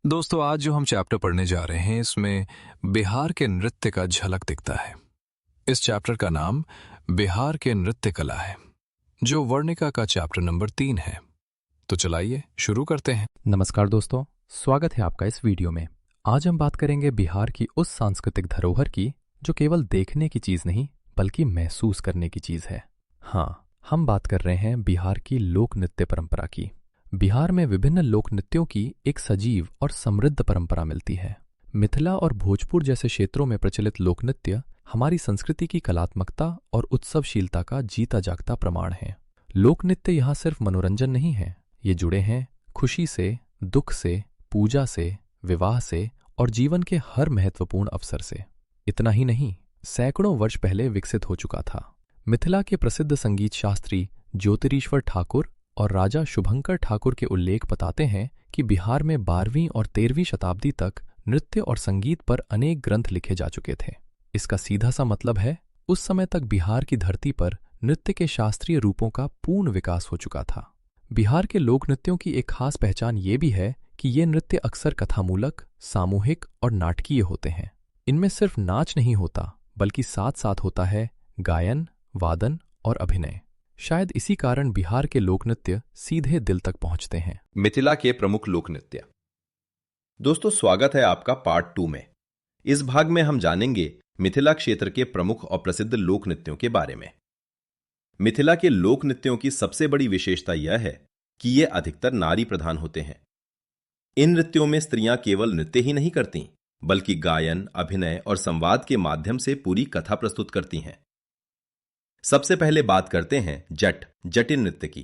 दोस्तों, आज जो हम चैप्टर पढ़ने जा रहे हैं इसमें बिहार के नृत्य का झलक दिखता है। इस चैप्टर का नाम बिहार के नृत्य कला है, जो वर्णिका का चैप्टर नंबर 3 है। तो चलाइए शुरू करते हैं। नमस्कार दोस्तों, स्वागत है आपका इस वीडियो में। आज हम बात करेंगे बिहार की उस सांस्कृतिक धरोहर की जो केवल देखने की चीज नहीं बल्कि महसूस करने की चीज है। हाँ, हम बात कर रहे हैं बिहार की लोक नृत्य परंपरा की। बिहार में विभिन्न लोक नृत्यों की एक सजीव और समृद्ध परंपरा मिलती है। मिथिला और भोजपुर जैसे क्षेत्रों में प्रचलित लोक नृत्य हमारी संस्कृति की कलात्मकता और उत्सवशीलता का जीता जागता प्रमाण है। लोक नृत्य यहाँ सिर्फ मनोरंजन नहीं है, ये जुड़े हैं खुशी से, दुख से, पूजा से, विवाह से और जीवन के हर महत्वपूर्ण अवसर से। इतना ही नहीं, सैकड़ों वर्ष पहले विकसित हो चुका था। मिथिला के प्रसिद्ध संगीत शास्त्री ज्योतिरीश्वर ठाकुर और राजा शुभंकर ठाकुर के उल्लेख बताते हैं कि बिहार में 12वीं और 13वीं शताब्दी तक नृत्य और संगीत पर अनेक ग्रंथ लिखे जा चुके थे। इसका सीधा सा मतलब है, उस समय तक बिहार की धरती पर नृत्य के शास्त्रीय रूपों का पूर्ण विकास हो चुका था। बिहार के लोक नृत्यों की एक खास पहचान ये भी है कि ये नृत्य अक्सर कथामूलक, सामूहिक और नाटकीय होते हैं। इनमें सिर्फ नाच नहीं होता, बल्कि साथ साथ होता है गायन, वादन और अभिनय। शायद इसी कारण बिहार के लोक नृत्य सीधे दिल तक पहुंचते हैं। मिथिला के प्रमुख लोक नृत्य। दोस्तों, स्वागत है आपका पार्ट 2 में। इस भाग में हम जानेंगे मिथिला क्षेत्र के प्रमुख और प्रसिद्ध लोक नृत्यों के बारे में। मिथिला के लोक नृत्यों की सबसे बड़ी विशेषता यह है कि ये अधिकतर नारी प्रधान होते हैं। इन नृत्यों में स्त्रियां केवल नृत्य ही नहीं करती, बल्कि गायन, अभिनय और संवाद के माध्यम से पूरी कथा प्रस्तुत करती हैं। सबसे पहले बात करते हैं जटिन नृत्य की।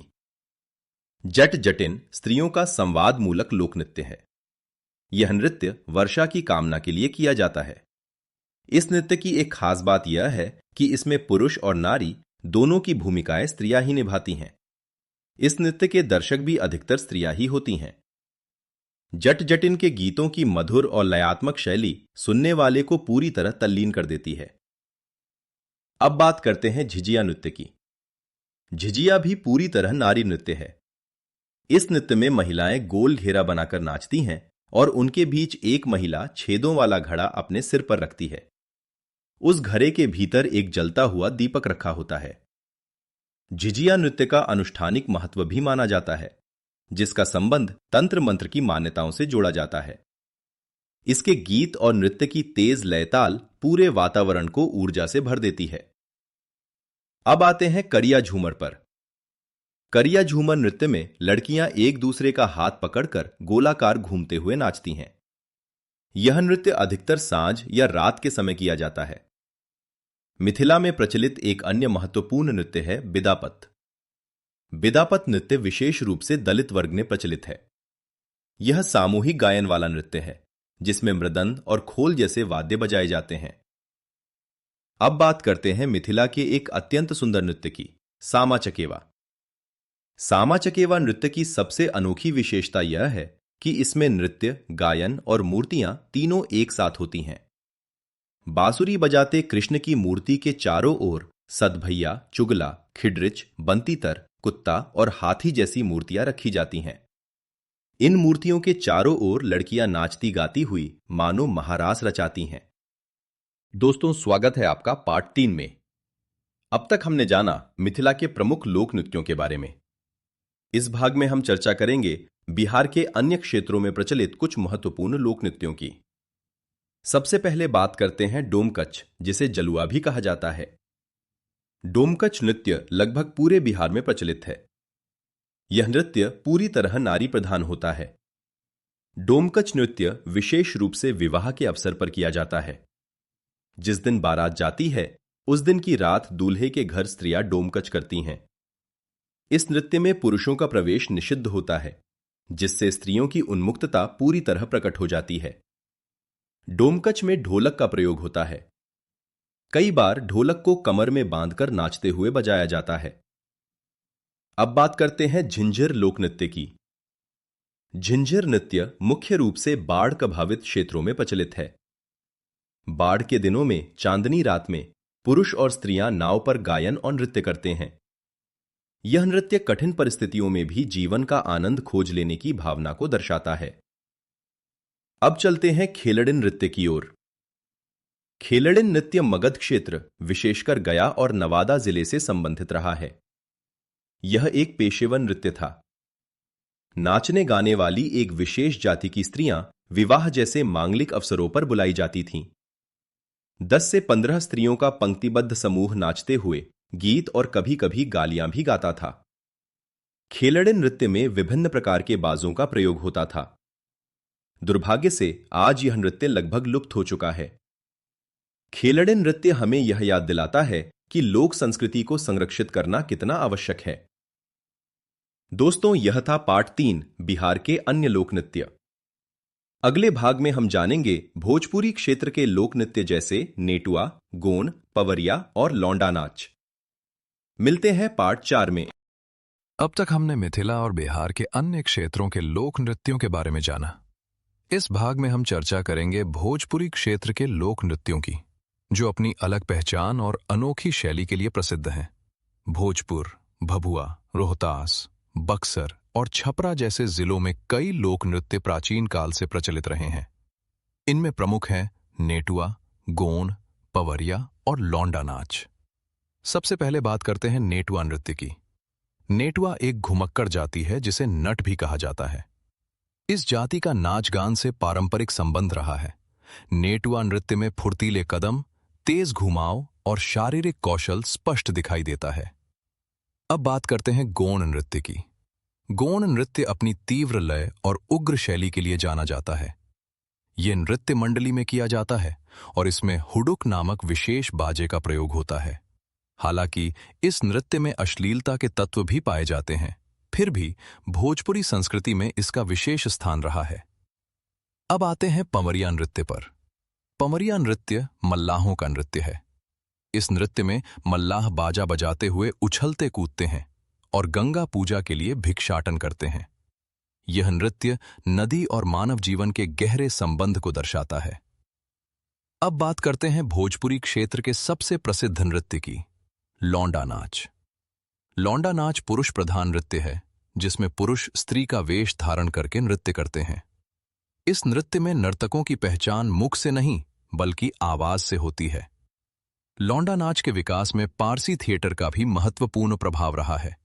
जटिन स्त्रियों का संवाद मूलक लोक नृत्य है। यह नृत्य वर्षा की कामना के लिए किया जाता है। इस नृत्य की एक खास बात यह है कि इसमें पुरुष और नारी दोनों की भूमिकाएं स्त्रियां ही निभाती हैं। इस नृत्य के दर्शक भी अधिकतर स्त्रियां ही होती हैं। जटिन के गीतों की मधुर और लयात्मक शैली सुनने वाले को पूरी तरह तल्लीन कर देती है। अब बात करते हैं झिझिया नृत्य की। झिझिया भी पूरी तरह नारी नृत्य है। इस नृत्य में महिलाएं गोल घेरा बनाकर नाचती हैं और उनके बीच एक महिला छेदों वाला घड़ा अपने सिर पर रखती है। उस घड़े के भीतर एक जलता हुआ दीपक रखा होता है। झिझिया नृत्य का अनुष्ठानिक महत्व भी माना जाता है, जिसका संबंध तंत्र मंत्र की मान्यताओं से जोड़ा जाता है। इसके गीत और नृत्य की तेज लयताल पूरे वातावरण को ऊर्जा से भर देती है। अब आते हैं करिया झूमर पर। करिया झूमर नृत्य में लड़कियां एक दूसरे का हाथ पकड़कर गोलाकार घूमते हुए नाचती हैं। यह नृत्य अधिकतर सांझ या रात के समय किया जाता है। मिथिला में प्रचलित एक अन्य महत्वपूर्ण नृत्य है बिदापत। बिदापत नृत्य विशेष रूप से दलित वर्ग में प्रचलित है। यह सामूहिक गायन वाला नृत्य है, जिसमें मृदंग और खोल जैसे वाद्य बजाए जाते हैं। अब बात करते हैं मिथिला के एक अत्यंत सुंदर नृत्य की, सामा चकेवा। सामा चकेवा नृत्य की सबसे अनोखी विशेषता यह है कि इसमें नृत्य, गायन और मूर्तियां तीनों एक साथ होती हैं। बांसुरी बजाते कृष्ण की मूर्ति के चारों ओर सदभैया, चुगला, खिडरिच, बंतीतर, कुत्ता और हाथी जैसी मूर्तियां रखी जाती हैं। इन मूर्तियों के चारों ओर लड़कियां नाचती गाती हुई मानो महारास रचाती हैं। दोस्तों, स्वागत है आपका पार्ट 3 में। अब तक हमने जाना मिथिला के प्रमुख लोक नृत्यों के बारे में। इस भाग में हम चर्चा करेंगे बिहार के अन्य क्षेत्रों में प्रचलित कुछ महत्वपूर्ण लोक नृत्यों की। सबसे पहले बात करते हैं डोमकच, जिसे जलुआ भी कहा जाता है। डोमकच नृत्य लगभग पूरे बिहार में प्रचलित है। यह नृत्य पूरी तरह नारी प्रधान होता है। डोमकच नृत्य विशेष रूप से विवाह के अवसर पर किया जाता है। जिस दिन बारात जाती है, उस दिन की रात दूल्हे के घर स्त्रियां डोमकच करती हैं। इस नृत्य में पुरुषों का प्रवेश निषिद्ध होता है, जिससे स्त्रियों की उन्मुक्तता पूरी तरह प्रकट हो जाती है। डोमकच में ढोलक का प्रयोग होता है। कई बार ढोलक को कमर में बांधकर नाचते हुए बजाया जाता है। अब बात करते हैं झिंझिर लोक नृत्य की। झिंझिर नृत्य मुख्य रूप से बाढ़ प्रभावित क्षेत्रों में प्रचलित है। बाढ़ के दिनों में चांदनी रात में पुरुष और स्त्रियां नाव पर गायन और नृत्य करते हैं। यह नृत्य कठिन परिस्थितियों में भी जीवन का आनंद खोज लेने की भावना को दर्शाता है। अब चलते हैं खेलड़ी नृत्य की ओर। खेलड़ी नृत्य मगध क्षेत्र, विशेषकर गया और नवादा जिले से संबंधित रहा है। यह एक पेशेवर नृत्य था। नाचने गाने वाली एक विशेष जाति की स्त्रियां विवाह जैसे मांगलिक अवसरों पर बुलाई जाती थीं। 10 से 15 स्त्रियों का पंक्तिबद्ध समूह नाचते हुए गीत और कभी कभी गालियां भी गाता था। खेलड़ी नृत्य में विभिन्न प्रकार के बाजों का प्रयोग होता था। दुर्भाग्य से आज यह नृत्य लगभग लुप्त हो चुका है। खेलड़ी नृत्य हमें यह याद दिलाता है कि लोक संस्कृति को संरक्षित करना कितना आवश्यक है। दोस्तों, यह था पार्ट 3, बिहार के अन्य लोक नृत्य। अगले भाग में हम जानेंगे भोजपुरी क्षेत्र के लोक नृत्य जैसे नेटुआ, गोंड, पवरिया और लौंडा नाच। मिलते हैं पार्ट 4 में। अब तक हमने मिथिला और बिहार के अन्य क्षेत्रों के लोक नृत्यों के बारे में जाना। इस भाग में हम चर्चा करेंगे भोजपुरी क्षेत्र के लोक नृत्यों की, जो अपनी अलग पहचान और अनोखी शैली के लिए प्रसिद्ध हैं। भोजपुर, भभुआ, रोहतास, बक्सर और छपरा जैसे जिलों में कई लोक नृत्य प्राचीन काल से प्रचलित रहे हैं। इनमें प्रमुख हैं नेटुआ, गोंड, पवरिया और लौंडा नाच। सबसे पहले बात करते हैं नेटुआ नृत्य की। नेटुआ एक घुमक्कड़ जाति है जिसे नट भी कहा जाता है। इस जाति का नाच गान से पारंपरिक संबंध रहा है। नेटुआ नृत्य में फुर्तीले कदम, तेज घुमाव और शारीरिक कौशल स्पष्ट दिखाई देता है। अब बात करते हैं गोंड नृत्य की। गोंड नृत्य अपनी तीव्र लय और उग्र शैली के लिए जाना जाता है। यह नृत्य मंडली में किया जाता है और इसमें हुडुक नामक विशेष बाजे का प्रयोग होता है। हालांकि इस नृत्य में अश्लीलता के तत्व भी पाए जाते हैं, फिर भी भोजपुरी संस्कृति में इसका विशेष स्थान रहा है। अब आते हैं पवरिया नृत्य पर। पवरिया नृत्य मल्लाहों का नृत्य है। इस नृत्य में मल्लाह बाजा बजाते हुए उछलते कूदते हैं और गंगा पूजा के लिए भिक्षाटन करते हैं। यह नृत्य नदी और मानव जीवन के गहरे संबंध को दर्शाता है। अब बात करते हैं भोजपुरी क्षेत्र के सबसे प्रसिद्ध नृत्य की, लौंडा नाच। लौंडा नाच पुरुष प्रधान नृत्य है, जिसमें पुरुष स्त्री का वेश धारण करके नृत्य करते हैं। इस नृत्य में नर्तकों की पहचान मुख से नहीं बल्कि आवाज से होती है। लौंडा नाच के विकास में पारसी थिएटर का भी महत्वपूर्ण प्रभाव रहा है।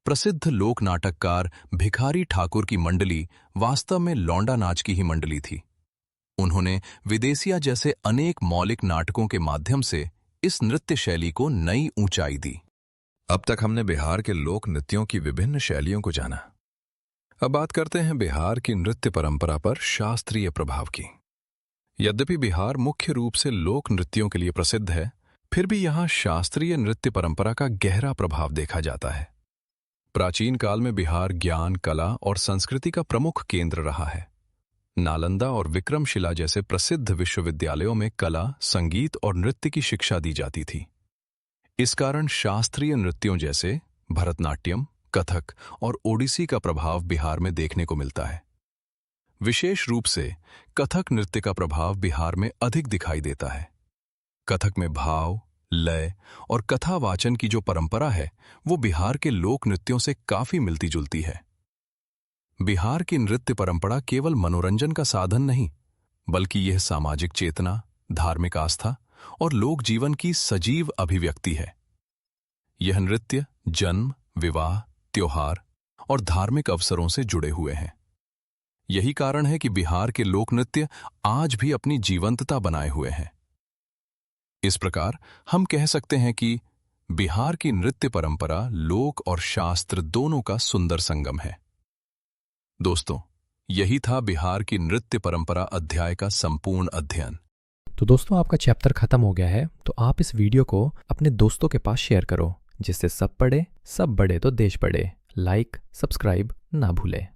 प्रसिद्ध लोक नाटककार भिखारी ठाकुर की मंडली वास्तव में लौंडा नाच की ही मंडली थी। उन्होंने विदेसिया जैसे अनेक मौलिक नाटकों के माध्यम से इस नृत्य शैली को नई ऊंचाई दी। अब तक हमने बिहार के लोक नृत्यों की विभिन्न शैलियों को जाना। अब बात करते हैं बिहार की नृत्य परंपरा पर शास्त्रीय प्रभाव की। यद्यपि बिहार मुख्य रूप से लोक नृत्यों के लिए प्रसिद्ध है, फिर भी यहाँ शास्त्रीय नृत्य परंपरा का गहरा प्रभाव देखा जाता है। प्राचीन काल में बिहार ज्ञान, कला और संस्कृति का प्रमुख केंद्र रहा है। नालंदा और विक्रमशिला जैसे प्रसिद्ध विश्वविद्यालयों में कला, संगीत और नृत्य की शिक्षा दी जाती थी। इस कारण शास्त्रीय नृत्यों जैसे भरतनाट्यम, कथक और ओडिसी का प्रभाव बिहार में देखने को मिलता है। विशेष रूप से कथक नृत्य का प्रभाव बिहार में अधिक दिखाई देता है। कथक में भाव, लय और कथावाचन की जो परंपरा है, वो बिहार के लोक नृत्यों से काफी मिलती जुलती है। बिहार की नृत्य परंपरा केवल मनोरंजन का साधन नहीं, बल्कि यह सामाजिक चेतना, धार्मिक आस्था और लोक जीवन की सजीव अभिव्यक्ति है। यह नृत्य जन्म, विवाह, त्योहार और धार्मिक अवसरों से जुड़े हुए हैं। यही कारण है कि बिहार के लोक नृत्य आज भी अपनी जीवंतता बनाए हुए हैं। इस प्रकार हम कह सकते हैं कि बिहार की नृत्य परंपरा लोक और शास्त्र दोनों का सुंदर संगम है। दोस्तों, यही था बिहार की नृत्य परंपरा अध्याय का संपूर्ण अध्ययन। तो दोस्तों, आपका चैप्टर खत्म हो गया है, तो आप इस वीडियो को अपने दोस्तों के पास शेयर करो, जिससे सब पढ़े, सब बढ़े तो देश बढ़े। लाइक, सब्सक्राइब ना भूलें।